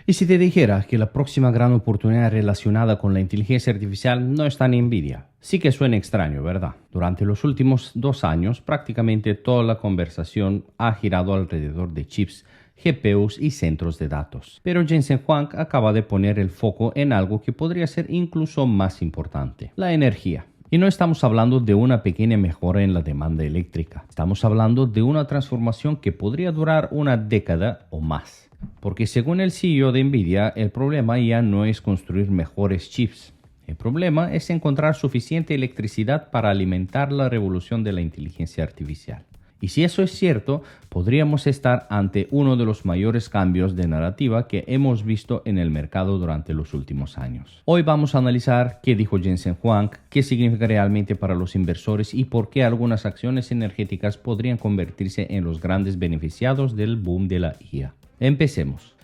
Y si te dijera que la próxima gran oportunidad relacionada con la inteligencia artificial no está en Nvidia, sí que suena extraño, ¿verdad? Durante los últimos 2 años, prácticamente toda la conversación ha girado alrededor de chips, GPUs y centros de datos. Pero Jensen Huang acaba de poner el foco en algo que podría ser incluso más importante: la energía. Y no estamos hablando de una pequeña mejora en la demanda eléctrica. Estamos hablando de una transformación que podría durar una década o más. Porque según el CEO de Nvidia, el problema ya no es construir mejores chips. El problema es encontrar suficiente electricidad para alimentar la revolución de la inteligencia artificial. Y si eso es cierto, podríamos estar ante uno de los mayores cambios de narrativa que hemos visto en el mercado durante los últimos años. Hoy vamos a analizar qué dijo Jensen Huang, qué significa realmente para los inversores y por qué algunas acciones energéticas podrían convertirse en los grandes beneficiados del boom de la IA. Empecemos.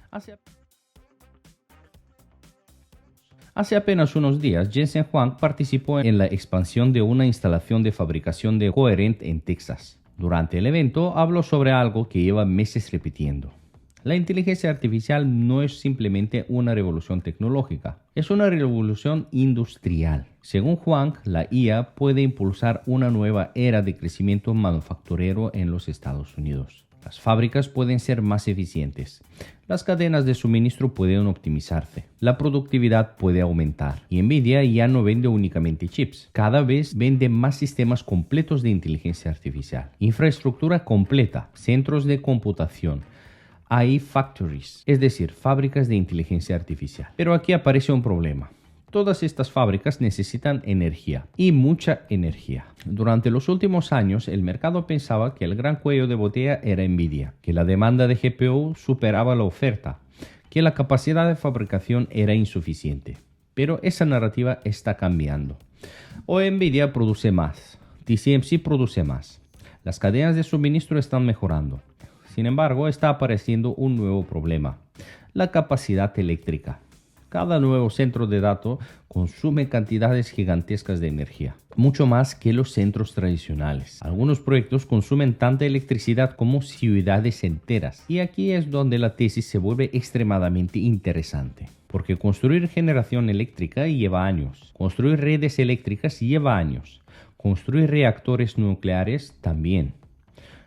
Hace apenas unos días, Jensen Huang participó en la expansión de una instalación de fabricación de Coherent en Texas. Durante el evento habló sobre algo que lleva meses repitiendo. La inteligencia artificial no es simplemente una revolución tecnológica, es una revolución industrial. Según Huang, la IA puede impulsar una nueva era de crecimiento manufacturero en los Estados Unidos. Las fábricas pueden ser más eficientes, las cadenas de suministro pueden optimizarse, la productividad puede aumentar. Y Nvidia ya no vende únicamente chips, cada vez vende más sistemas completos de inteligencia artificial, infraestructura completa, centros de computación, AI factories, es decir, fábricas de inteligencia artificial. Pero aquí aparece un problema. Todas estas fábricas necesitan energía, y mucha energía. Durante los últimos años, el mercado pensaba que el gran cuello de botella era Nvidia, que la demanda de GPU superaba la oferta, que la capacidad de fabricación era insuficiente. Pero esa narrativa está cambiando. Hoy Nvidia produce más, TSMC produce más, las cadenas de suministro están mejorando. Sin embargo, está apareciendo un nuevo problema: la capacidad eléctrica. Cada nuevo centro de datos consume cantidades gigantescas de energía, mucho más que los centros tradicionales. Algunos proyectos consumen tanta electricidad como ciudades enteras. Y aquí es donde la tesis se vuelve extremadamente interesante. Porque construir generación eléctrica lleva años. Construir redes eléctricas lleva años. Construir reactores nucleares también.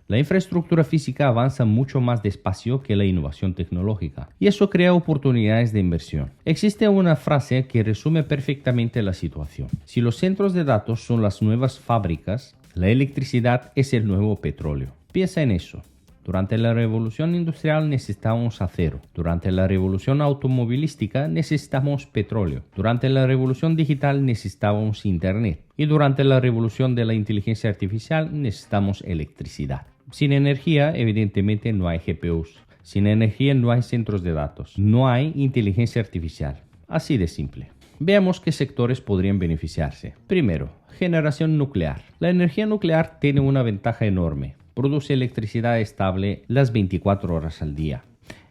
La infraestructura física avanza mucho más despacio que la innovación tecnológica, y eso crea oportunidades de inversión. Existe una frase que resume perfectamente la situación: si los centros de datos son las nuevas fábricas, la electricidad es el nuevo petróleo. Piensa en eso. Durante la revolución industrial necesitábamos acero. Durante la revolución automovilística necesitamos petróleo. Durante la revolución digital necesitábamos internet. Y durante la revolución de la inteligencia artificial necesitamos electricidad. Sin energía, evidentemente, no hay GPUs. Sin energía no hay centros de datos. No hay inteligencia artificial. Así de simple. Veamos qué sectores podrían beneficiarse. Primero, generación nuclear. La energía nuclear tiene una ventaja enorme. Produce electricidad estable las 24 horas al día.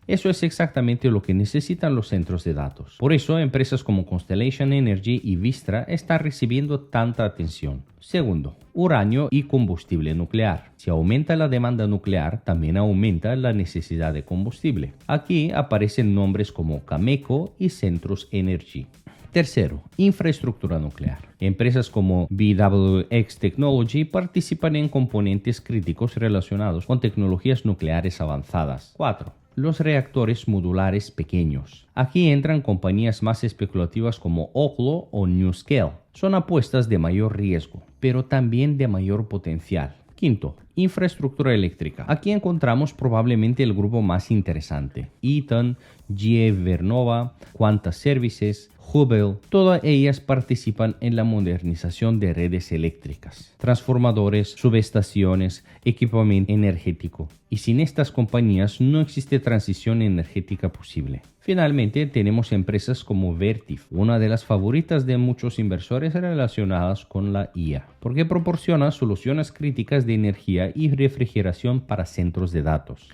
Eso es exactamente lo que necesitan los centros de datos. Por eso, empresas como Constellation Energy y Vistra están recibiendo tanta atención. Segundo, uranio y combustible nuclear. Si aumenta la demanda nuclear, también aumenta la necesidad de combustible. Aquí aparecen nombres como Cameco y Centrus Energy. Tercero, infraestructura nuclear. Empresas como BWX Technology participan en componentes críticos relacionados con tecnologías nucleares avanzadas. 4. Los reactores modulares pequeños. Aquí entran compañías más especulativas como Oklo o NuScale. Son apuestas de mayor riesgo, pero también de mayor potencial. Quinto, infraestructura eléctrica. Aquí encontramos probablemente el grupo más interesante: Eaton, GE Vernova, Quanta Services, Hubbell. Todas ellas participan en la modernización de redes eléctricas, transformadores, subestaciones, equipamiento energético. Y sin estas compañías no existe transición energética posible. Finalmente, tenemos empresas como Vertiv, una de las favoritas de muchos inversores relacionadas con la IA, porque proporciona soluciones críticas de energía y refrigeración para centros de datos.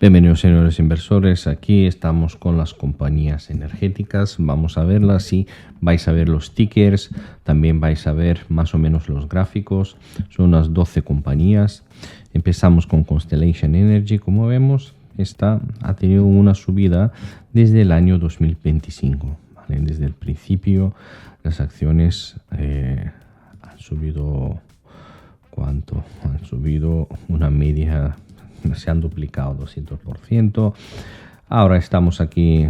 Bienvenidos, señores inversores. Aquí estamos con las compañías energéticas. Vamos a verlas y vais a ver los tickers. También vais a ver más o menos los gráficos. Son unas 12 compañías. Empezamos con Constellation Energy, como vemos. esta ha tenido una subida desde el año 2025. ¿Vale? Desde el principio las acciones han subido, ¿cuánto? Han subido una media, se han duplicado 200%. Ahora estamos aquí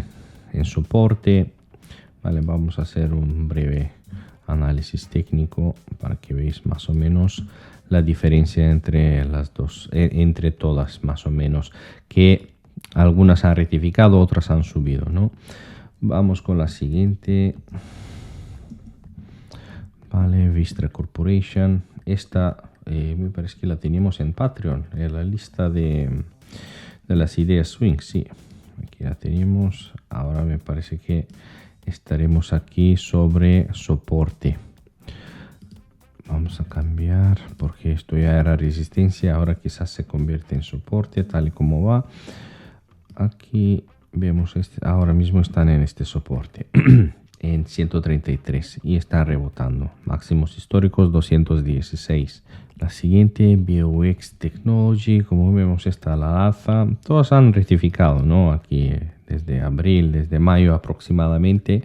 en soporte. Vale, vamos a hacer un breve análisis técnico para que veáis más o menos la diferencia entre las dos, entre todas más o menos, que algunas han rectificado, otras han subido, ¿no? Vamos con la siguiente. Vale, Vistra Corporation. Esta me parece que la teníamos en Patreon, en la lista de las ideas swing, sí. Aquí la tenemos. Ahora me parece que estaremos aquí sobre soporte. Vamos a cambiar porque esto ya era resistencia. Ahora quizás se convierte en soporte tal y como va. Aquí vemos, ahora mismo están en este soporte en 133 y están rebotando. Máximos históricos 216. La siguiente, BioX Technology, como vemos está a la alza. Todos han rectificado, ¿no? Aquí desde abril, desde mayo aproximadamente.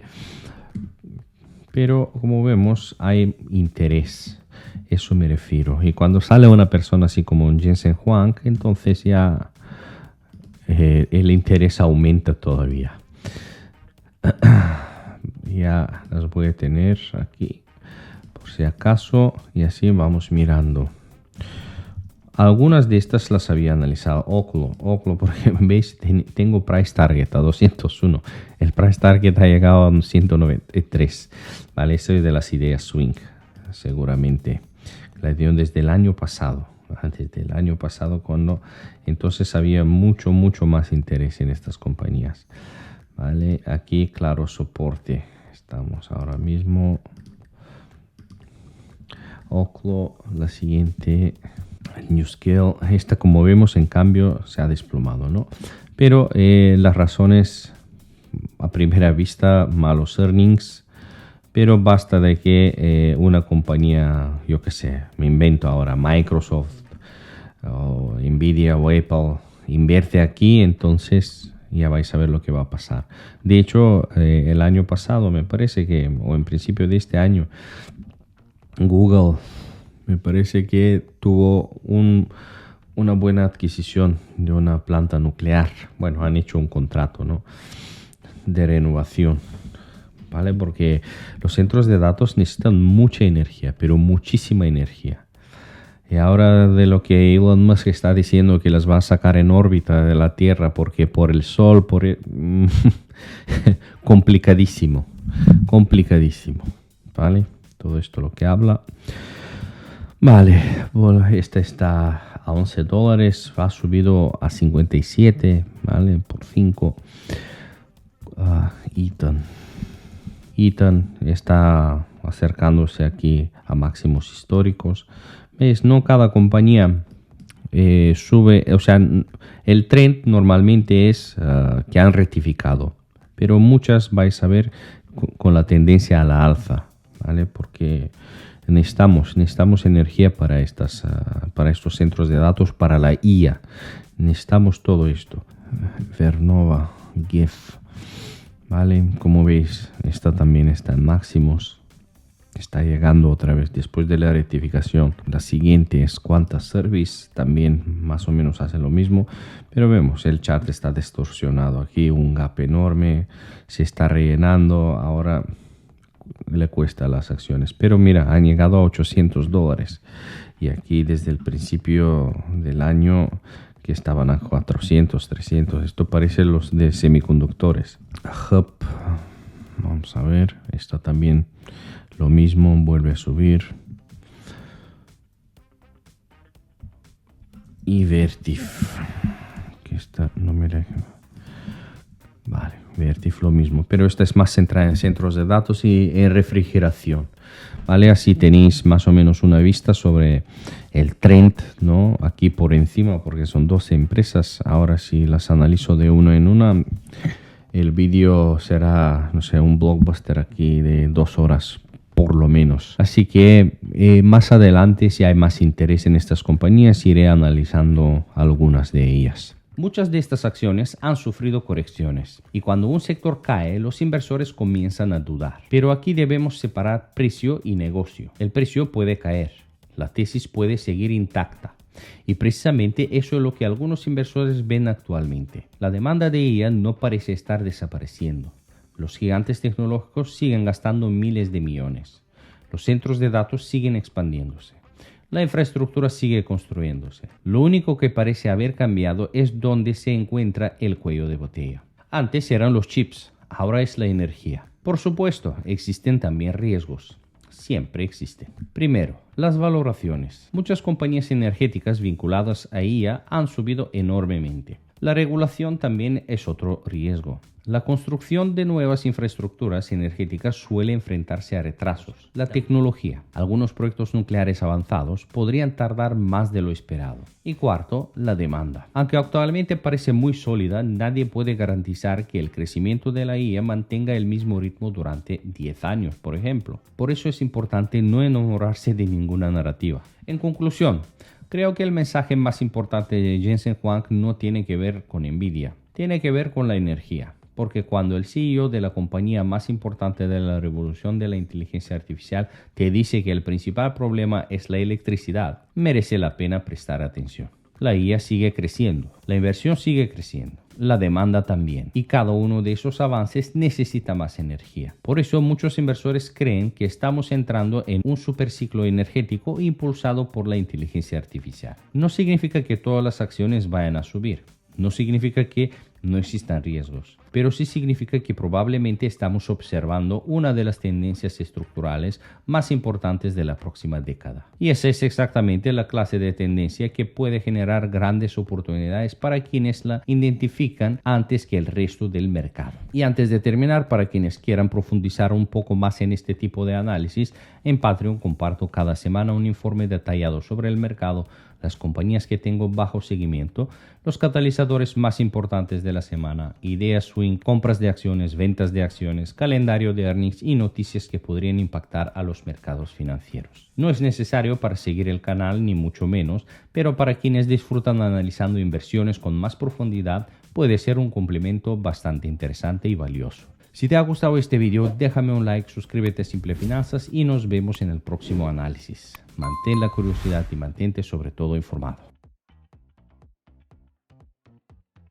Pero como vemos hay interés. Eso me refiero. Y cuando sale una persona así como un Jensen Huang, entonces ya el interés aumenta todavía. Ya las voy a tener aquí por si acaso y así vamos mirando. Algunas de estas las había analizado. Oclo, porque veis, tengo price target a 201. El price target ha llegado a 193. Vale, eso es de las ideas swing, seguramente. La dieron desde el año pasado. Desde el año pasado, cuando entonces había mucho más interés en estas compañías. Vale, aquí claro, soporte. Estamos ahora mismo. Oclo, la siguiente. NewScale, esta como vemos en cambio se ha desplomado, ¿no? Pero las razones a primera vista, malos earnings, pero basta de que una compañía, yo qué sé, me invento ahora, Microsoft o Nvidia o Apple invierte aquí, entonces ya vais a ver lo que va a pasar. De hecho, el año pasado me parece que, o en principio de este año, Google me parece que tuvo una buena adquisición de una planta nuclear. Bueno, han hecho un contrato, ¿no?, de renovación, ¿vale? Porque los centros de datos necesitan mucha energía, pero muchísima energía. Y ahora de lo que Elon Musk está diciendo que las va a sacar en órbita de la Tierra porque por el Sol, complicadísimo, ¿vale? Todo esto lo que habla. Vale, bueno, esta está a $11, ha subido a 57, ¿vale? Por 5. Eaton está acercándose aquí a máximos históricos. ¿Ves? No cada compañía sube, o sea, el trend normalmente es que han rectificado, pero muchas vais a ver con la tendencia a la alza, ¿vale? Porque necesitamos energía para estos centros de datos, para la IA. Necesitamos todo esto. Vernova, GIF, ¿vale? Como veis, esta también está en máximos. Está llegando otra vez después de la rectificación. La siguiente es Quanta Service, también más o menos hace lo mismo, pero vemos el chart está distorsionado. Aquí un gap enorme, se está rellenando. Ahora le cuesta las acciones, pero mira, han llegado a $800 y aquí desde el principio del año que estaban a 400, 300. Esto parece los de semiconductores. Hub, vamos a ver, está también lo mismo, vuelve a subir. Y Vertif, que está, no me deja. Vale, Vertif lo mismo, pero esta es más centrada en centros de datos y en refrigeración, ¿vale? Así tenéis más o menos una vista sobre el trend, ¿no? Aquí por encima, porque son 12 empresas. Ahora si las analizo de una en una, el vídeo será, no sé, un blockbuster aquí de 2 horas por lo menos. Así que más adelante, si hay más interés en estas compañías, iré analizando algunas de ellas. Muchas de estas acciones han sufrido correcciones y cuando un sector cae, los inversores comienzan a dudar. Pero aquí debemos separar precio y negocio. El precio puede caer, la tesis puede seguir intacta. Y precisamente eso es lo que algunos inversores ven actualmente. La demanda de IA no parece estar desapareciendo. Los gigantes tecnológicos siguen gastando miles de millones. Los centros de datos siguen expandiéndose. La infraestructura sigue construyéndose. Lo único que parece haber cambiado es dónde se encuentra el cuello de botella. Antes eran los chips, ahora es la energía. Por supuesto, existen también riesgos. Siempre existen. Primero, las valoraciones. Muchas compañías energéticas vinculadas a IA han subido enormemente. La regulación también es otro riesgo. La construcción de nuevas infraestructuras energéticas suele enfrentarse a retrasos. La tecnología. Algunos proyectos nucleares avanzados podrían tardar más de lo esperado. Y cuarto, la demanda. Aunque actualmente parece muy sólida, nadie puede garantizar que el crecimiento de la IA mantenga el mismo ritmo durante 10 años, por ejemplo. Por eso es importante no enamorarse de ninguna narrativa. En conclusión, creo que el mensaje más importante de Jensen Huang no tiene que ver con Nvidia, tiene que ver con la energía. Porque cuando el CEO de la compañía más importante de la revolución de la inteligencia artificial te dice que el principal problema es la electricidad, merece la pena prestar atención. La IA sigue creciendo, la inversión sigue creciendo, la demanda también, y cada uno de esos avances necesita más energía. Por eso muchos inversores creen que estamos entrando en un superciclo energético impulsado por la inteligencia artificial. No significa que todas las acciones vayan a subir, no significa que no existan riesgos, pero sí significa que probablemente estamos observando una de las tendencias estructurales más importantes de la próxima década. Y esa es exactamente la clase de tendencia que puede generar grandes oportunidades para quienes la identifican antes que el resto del mercado. Y antes de terminar, para quienes quieran profundizar un poco más en este tipo de análisis, en Patreon comparto cada semana un informe detallado sobre el mercado, las compañías que tengo bajo seguimiento, los catalizadores más importantes de la semana, ideas swing, compras de acciones, ventas de acciones, calendario de earnings y noticias que podrían impactar a los mercados financieros. No es necesario para seguir el canal ni mucho menos, pero para quienes disfrutan analizando inversiones con más profundidad puede ser un complemento bastante interesante y valioso. Si te ha gustado este video, déjame un like, suscríbete a Simple Finanzas y nos vemos en el próximo análisis. Mantén la curiosidad y mantente sobre todo informado.